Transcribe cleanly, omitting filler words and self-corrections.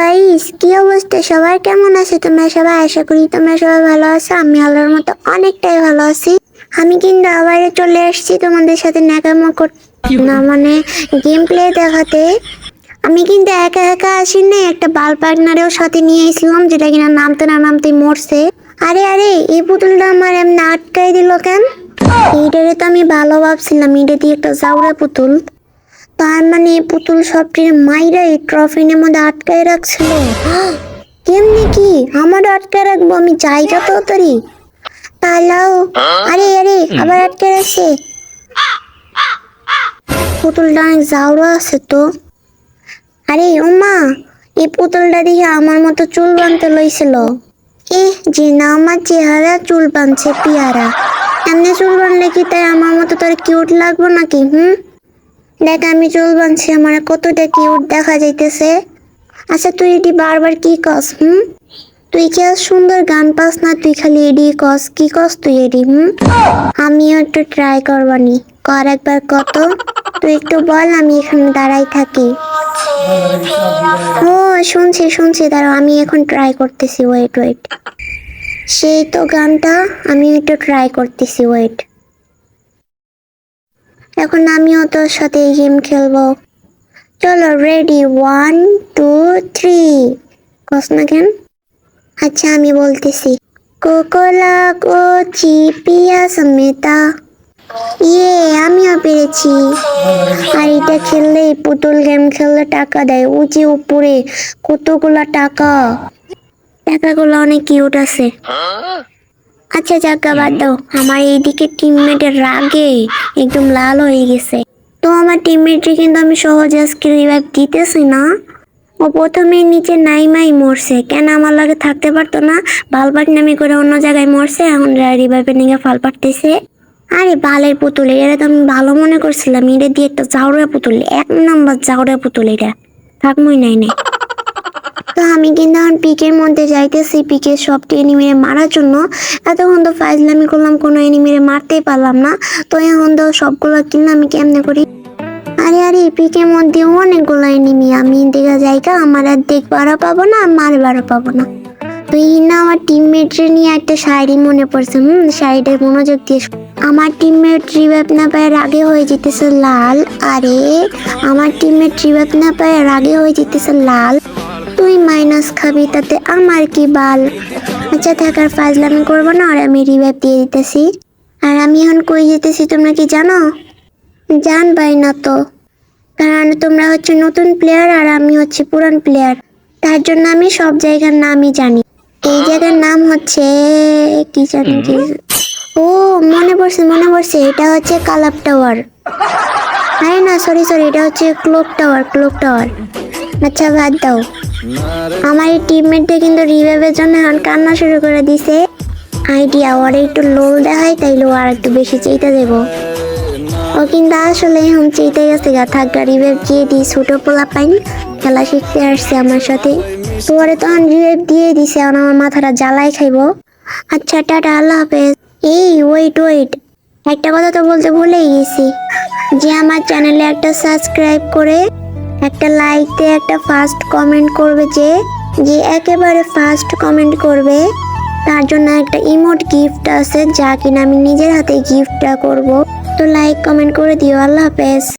Guys, কি অবস্থা সবার? কেমন আছে তোমরা সবাই? আশা করি তোমরা সবাই ভালো আছো। আমি আল্লাহর মতো অনেকটাই ভালো আছি। আমি কিন্তু আবার চলে আসছি তোমাদের সাথে ন্যাকামো করতে, না মানে গেম প্লে দেখাতে। আমি কিন্তু একা একা আসিনি, একটা বাল পার্টনারেও সাথে নিয়ে এসেছিলাম, যেটা কিনা নামতে না নামতেই মরছে। আরে আরে, এই পুতুলটা আমার এমনি আটকাই দিল কেন? এইটারে তো আমি ভালো ভাবছিলাম, এটা দিয়ে একটা জাউরা পুতুল। তার মানে পুতুল সবটি মাইরা এই ট্রফিনের মধ্যে আটকায় রাখছিল। কেমনি কি আমার আটকায় রাখবো? আমি যাই যত তাড়াতাড়ি পালাও। আরে আরে, আবার আটকে রাখছে। পুতুলটা অনেক জাউরা আছে তো। আরে ওমা, এই পুতুলটা দেখে আমার মতো চুল বানতে লইছিল। যে না, আমার চেহারা চুল বানছে পিয়ারা। এমনি চুল বানলে কি তাই আমার মতো তোর কিউট লাগবো নাকি? দেখ আমি চুল বানছি, আমার কতটা কিউট দেখা যাইতেছে। আচ্ছা তুই এটি বারবার কি কস? তুই কি আর সুন্দর গান পাস না? তুই খালি এডি কস, কি কস তুই এডি? আমিও একটু ট্রাই করবানি, কর একবার কত। তুই একটু বল, আমি এখানে দাঁড়াই থাকি। ও শুনছি শুনছি, দাঁড়াও আমি এখন ট্রাই করতেছি। ওয়েট ওয়েট, সেই তো গানটা, আমি একটু ট্রাই করতেছি। ওয়েট, এখন আমিও তোর সাথে গেম খেলবো। চলো রেডি, 1 2 3। কস না কেন? আচ্ছা আমি বলতেছি, কোকোলা কোচি পিয়া সমেতা। আমিও পেরেছি। আর এটা খেললে, পুতুল গেম খেললে টাকা দেয়, উঁচি উপরে কতগুলা টাকা। টাকাগুলো অনেক কিউট আছে। আচ্ছা যাকা বাদ দাও, আমার এইদিকে টিমমেটের রাগে একদম লাল হয়ে গেছে। তো আমার টিমমেটকে কিন্তু আমি সহজে আজকে রিভাইভ দিতেছি না। ও প্রথমে নিচে নাইমাই মরছে, কেন আমার লাগে থাকতে পারতো না? বালপাট নামি করে অন্য জায়গায় মরছে, এখন রিভাইভে নিয়ে ফাল পাঠতেছে। আরে বালের পুতুল, এটা তো আমি ভালো মনে করছিলাম, এটা দিয়ে একটা জাউরা পুতুল, 1 নম্বর জাউরা পুতুল। এটা থাকমই নাই নাই। তো আমি কিন্তু এখন পিকের মধ্যে যাইতেছি, পিকের সবটি এনিমিরে মারার জন্য। এতক্ষণ তো ফাইজলামি করলাম, কোনো এনিমিরে মারতেই পারলাম না। তো এখন তো সবগুলো কিনলাম, আমি কেমনে করি? আরে আরে, পিকের মধ্যে অনেকগুলো এনিমি, আমি দেখা যাইকা আমার আর দেখবারও পাবো না, মারবারও পাবো না। তো এই না, আমার টিমমেটরে নিয়ে একটা শায়রি মনে পড়ছে। শায়রিটার মনোযোগ দিয়ে আমার টিমমেট রিভাইভ না পায় রাগে হয়ে যেতেছে লাল। আরে আমার টিমমেট রিভাইভ না পায় রাগে হয়ে যেতেছে লাল। তুই মাইনাস খাবি, তাতে আমার কি বাল? আচ্ছা থাকার ফাজলামি করবো না, আর আমি রিভাইভ দিয়ে দিতেছি। আর আমি এখন কই যেতেছি তোমরা কি জানো? জানবাই না তো, কারণ তোমরা হচ্ছে নতুন প্লেয়ার আর আমি হচ্ছে পুরান প্লেয়ার। তার জন্য আমি সব জায়গার নামই জানি। এই জায়গার নাম হচ্ছে কি জানি কি, ও মনে পড়ছে মনে পড়ছে, এটা হচ্ছে কালাপ টাওয়ার। আরে না, সরি সরি, এটা হচ্ছে ক্লক টাওয়ার, ক্লক টাওয়ার। আচ্ছা বাদ দাও, আমার এই টিমমেটটা কিন্তু রিভাইভের জন্য এখন কান্না শুরু করে দিছে। আইডিয়া, ওর একটু লোল দেখাই, তাইলে ও আর একটু বেশি চেইতে দেবো। ও কিন্তু আসলে এখন চেইতে গেছে গা, থাক গা, রিভাইভ দিয়ে দিই। ছোট পোলা পাইন, খেলা শিখতে আসছে আমার সাথে। তোরে তখন রিভাইভ দিয়ে দিছে, এখন আমার মাথাটা জ্বালাই খাইবো। আচ্ছা টাটা, আল্লাহ হাফেজ। এই ওয়েট ওয়েট, একটা কথা তো বলতে ভুলেই গেছি, যে আমার চ্যানেলে একটা সাবস্ক্রাইব করে একটা লাইক দিয়ে একটা ফার্স্ট কমেন্ট করবে, যে যে একেবারে ফার্স্ট কমেন্ট করবে তার জন্য একটা ইমোট গিফট আছে, যা কিনা আমি নিজের হাতে গিফটটা করব। তো লাইক কমেন্ট করে দিও। আল্লাহ হাফেজ।